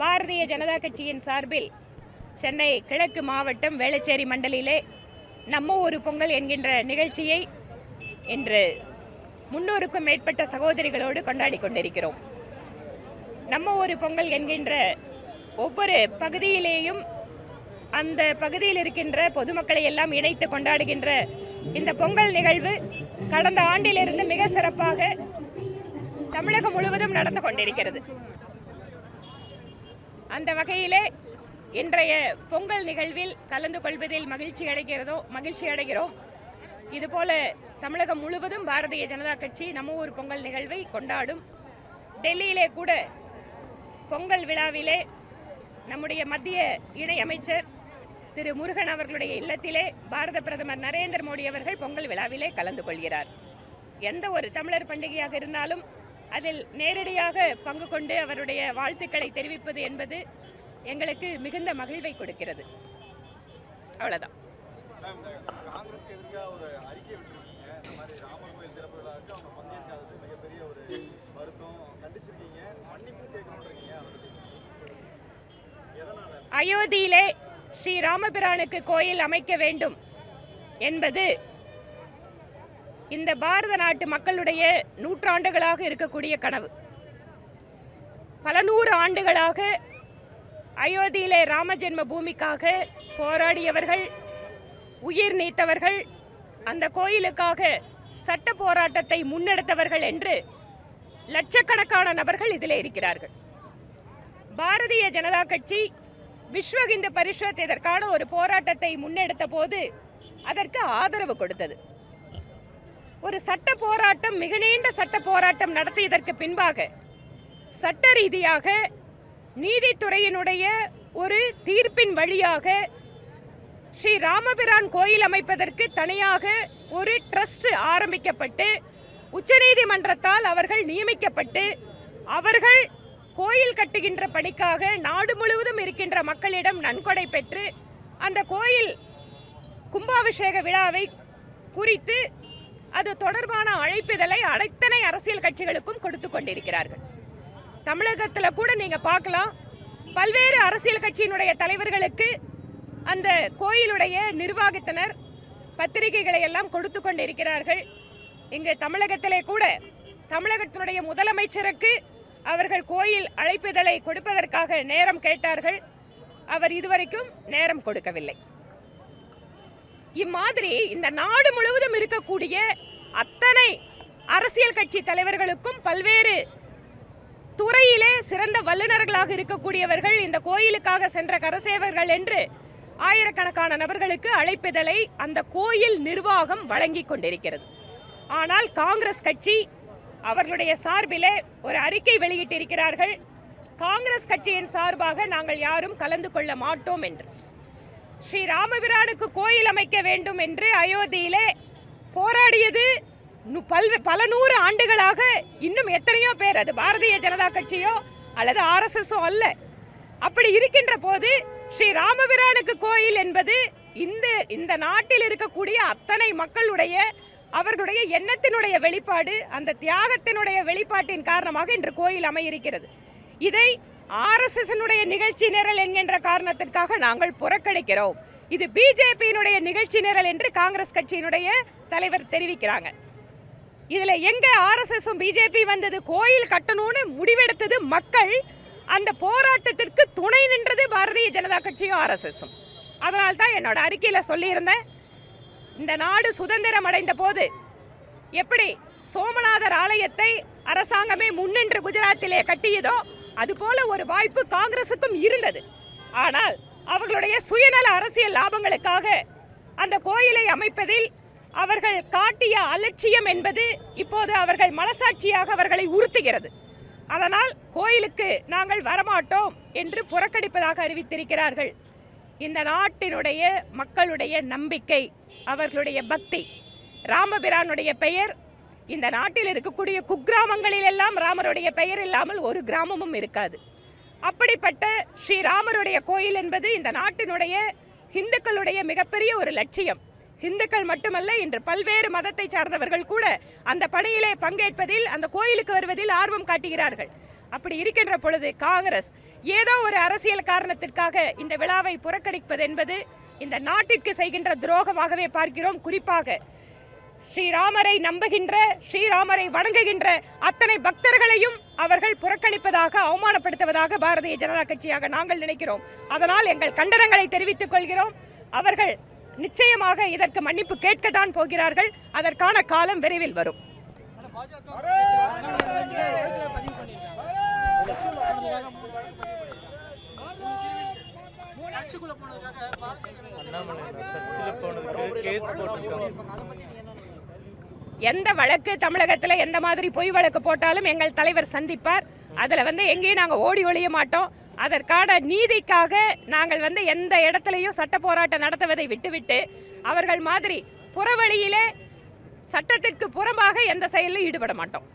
பாரதிய ஜனதா கட்சியின் சார்பில் சென்னை கிழக்கு மாவட்டம் வேளச்சேரி மண்டலிலே நம்ம ஒரு பொங்கல் என்கின்ற நிகழ்ச்சியை இன்று 300க்கும் மேற்பட்ட சகோதரிகளோடு கொண்டாடி கொண்டிருக்கிறோம். நம்ம ஒரு பொங்கல் என்கின்ற ஒவ்வொரு பகுதியிலேயும் அந்த பகுதியில் இருக்கின்ற பொதுமக்களை எல்லாம் இணைத்து கொண்டாடுகின்ற இந்த பொங்கல் நிகழ்வு கடந்த ஆண்டிலிருந்து மிக சிறப்பாக தமிழகம் முழுவதும் நடந்து கொண்டிருக்கிறது. அந்த வகையிலே இன்றைய பொங்கல் நிகழ்வில் கலந்து கொள்வதில் மகிழ்ச்சி அடைகிறோம். இதுபோல தமிழகம் முழுவதும் பாரதிய ஜனதா கட்சி நம்ம ஊர் பொங்கல் நிகழ்வை கொண்டாடும். டெல்லியிலே கூட பொங்கல் விழாவிலே நம்முடைய மத்திய இணை அமைச்சர் திரு முருகன் அவர்களுடைய இல்லத்திலே பாரத பிரதமர் நரேந்திர மோடி அவர்கள் பொங்கல் விழாவிலே கலந்து கொள்கிறார். எந்த ஒரு தமிழர் பண்டிகையாக இருந்தாலும் அதில் நேரடியாக பங்கு கொண்டு அவருடைய வாழ்த்துக்களை தெரிவிப்பது என்பது எங்களுக்கு மிகுந்த மகிழ்வை கொடுக்கிறது. அவ்வளவுதான். அயோத்தியிலே ஸ்ரீ ராமபிரானுக்கு கோயில் அமைக்க வேண்டும் என்பது இந்த பாரத நாட்டு மக்களுடைய நூற்றாண்டுகளாக இருக்கக்கூடிய கனவு. பல நூறு ஆண்டுகளாக அயோத்தியிலே ராம ஜென்ம பூமிக்காக போராடியவர்கள், உயிர் நீத்தவர்கள், அந்த கோயிலுக்காக சட்ட போராட்டத்தை முன்னெடுத்தவர்கள் என்று லட்சக்கணக்கான நபர்கள் இதில் இருக்கிறார்கள். பாரதிய ஜனதா கட்சி விஸ்வ இந்து பரிஷத் இதற்கான ஒரு போராட்டத்தை முன்னெடுத்த போது அதற்கு ஆதரவு கொடுத்தது. ஒரு சட்ட போராட்டம், மிக நீண்ட சட்ட போராட்டம் நடத்தியதற்கு பின்பாக சட்ட ரீதியாக நீதித்துறையினுடைய ஒரு தீர்ப்பின் வழியாக ஸ்ரீ ராமபிரான் கோயில் அமைப்பதற்கு தனியாக ஒரு ட்ரஸ்ட் ஆரம்பிக்கப்பட்டு உச்சநீதிமன்றத்தால் அவர்கள் நியமிக்கப்பட்டு அவர்கள் கோயில் கட்டுகின்ற பணிக்காக நாடு முழுவதும் இருக்கின்ற மக்களிடம் நன்கொடை பெற்று அந்த கோயில் கும்பாபிஷேக விழாவை குறித்து அது தொடர்பான அழைப்பிதழை அனைத்தனை அரசியல் கட்சிகளுக்கும் கொடுத்து கொண்டிருக்கிறார்கள். தமிழகத்தில் கூட நீங்க பார்க்கலாம், பல்வேறு அரசியல் கட்சியினுடைய தலைவர்களுக்கு அந்த கோயிலுடைய நிர்வாகத்தினர் பத்திரிகைகளை எல்லாம் கொடுத்து கொண்டிருக்கிறார்கள். இங்கு தமிழகத்திலே கூட தமிழகத்தினுடைய முதலமைச்சருக்கு அவர்கள் கோயில் அழைப்பிதழை கொடுப்பதற்காக நேரம் கேட்டார்கள். அவர் இதுவரைக்கும் நேரம் கொடுக்கவில்லை. இம்மாதிரி இந்த நாடு முழுவதும் இருக்கக்கூடிய அத்தனை அரசியல் கட்சி தலைவர்களுக்கும் பல்வேறு துறையிலே சிறந்த வல்லுநர்களாக இருக்கக்கூடியவர்கள் இந்த கோயிலுக்காக சென்ற கரசேவர்கள் என்று ஆயிரக்கணக்கான நபர்களுக்கு அழைப்பிதழை அந்த கோயில் நிர்வாகம் வழங்கி கொண்டிருக்கிறது. ஆனால் காங்கிரஸ் கட்சி அவர்களுடைய சார்பிலே ஒரு அறிக்கை வெளியிட்டிருக்கிறார்கள். காங்கிரஸ் கட்சியின் சார்பாக நாங்கள் யாரும் கலந்து கொள்ள மாட்டோம் என்று. ஸ்ரீ ராமபிரானுக்கு கோயில் அமைக்க வேண்டும் என்று அயோத்தியிலே போராடியது பல நூறு ஆண்டுகளாக இன்னும் எத்தனையோ பேர், அது பாரதிய ஜனதா கட்சியோ அல்லது RSS அல்ல. அப்படி இருக்கின்ற போது ஸ்ரீ ராமபிரானுக்கு கோயில் என்பது இந்த நாட்டில் இருக்கக்கூடிய அத்தனை மக்களுடைய அவர்களுடைய எண்ணத்தினுடைய வெளிப்பாடு, அந்த தியாகத்தினுடைய வெளிப்பாட்டின் காரணமாக இன்று கோயில் அமையிருக்கிறது. இதை RSS-னுடைய நிகழ்ச்சி நிரல் என்கின்ற காரணத்திற்காக நாங்கள் புறக்கணிக்கிறோம். இது பிஜேபியினுடைய நிகழ்ச்சி நிரல் என்று காங்கிரஸ் கட்சியினுடைய தலைவர் தெரிவிக்கிறாங்க. இதுல எங்க RSS-ம் பிஜேபி வந்தது? கோயில் கட்டணும்னு முடிவெடுத்தது மக்கள். அந்த போராட்டத்திற்கு துணை நின்றது பாரதிய ஜனதா கட்சியும் RSS-ம். அதனால தான் என்னோட அறிக்கையில சொல்லியிருந்தேன், இந்த நாடு சுதந்திரம் அடைந்த போது எப்படி சோமநாதர் ஆலயத்தை அரசாங்கமே முன்னின்று குஜராத்திலே கட்டியதோ அதுபோல ஒரு வாய்ப்பு காங்கிரசுக்கும் இருந்தது. ஆனால் அவர்களுடைய சுயநல அரசியல் லாபங்களுக்காக அந்த கோயிலை அமைப்பதில் அவர்கள் காட்டிய அலட்சியம் என்பது இப்போது அவர்கள் மனசாட்சியாக அவர்களை உறுத்துகிறது. அதனால் கோயிலுக்கு நாங்கள் வரமாட்டோம் என்று புறக்கணிப்பதாக அறிவித்திருக்கிறார்கள். இந்த நாட்டினுடைய மக்களுடைய நம்பிக்கை, அவர்களுடைய பக்தி, ராமபிரானுடைய பெயர், இந்த நாட்டில் இருக்கக்கூடிய குக்கிராமங்களில் எல்லாம் ராமருடைய பெயர் இல்லாமல் ஒரு கிராமமும் இருக்காது. அப்படிப்பட்ட ஸ்ரீராமருடைய கோயில் என்பது இந்த நாட்டினுடைய இந்துக்களுடைய மிகப்பெரிய ஒரு லட்சியம். இந்துக்கள் மட்டுமல்ல, இன்று பல்வேறு மதத்தை சார்ந்தவர்கள் கூட அந்த பணியிலே பங்கேற்பதில், அந்த கோயிலுக்கு வருவதில் ஆர்வம் காட்டுகிறார்கள். அப்படி இருக்கின்ற பொழுது காங்கிரஸ் ஏதோ ஒரு அரசியல் காரணத்திற்காக இந்த விழாவை புறக்கணிப்பது என்பது இந்த நாட்டிற்கு செய்கின்ற துரோகமாகவே பார்க்கிறோம். குறிப்பாக ஸ்ரீராமரை நம்புகின்ற, ஸ்ரீராமரை வணங்குகின்ற அத்தனை பக்தர்களையும் அவர்கள் புறக்கணிப்பதாக, அவமானப்படுத்துவதாக பாரதிய ஜனதா கட்சியாக நாங்கள் நினைக்கிறோம். அதனால் எங்கள் கண்டனங்களை தெரிவித்துக் கொள்கிறோம். அவர்கள் நிச்சயமாக இதற்கு மன்னிப்பு கேட்கத்தான் போகிறார்கள். அதற்கான காலம் விரைவில் வரும். எந்த வழக்கு தமிழகத்தில் எந்த மாதிரி பொய் வழக்கு போட்டாலும் எங்கள் தலைவர் சந்திப்பார். அதில் எங்கேயும் நாங்கள் ஓடி ஒழிய மாட்டோம். அதற்கான நீதிக்காக நாங்கள் எந்த இடத்துலையும் சட்ட போராட்டம் நடத்துவதை விட்டுவிட்டு அவர்கள் மாதிரி புறவழியிலே சட்டத்திற்கு புறம்பாக எந்த செயலிலும் ஈடுபட மாட்டோம்.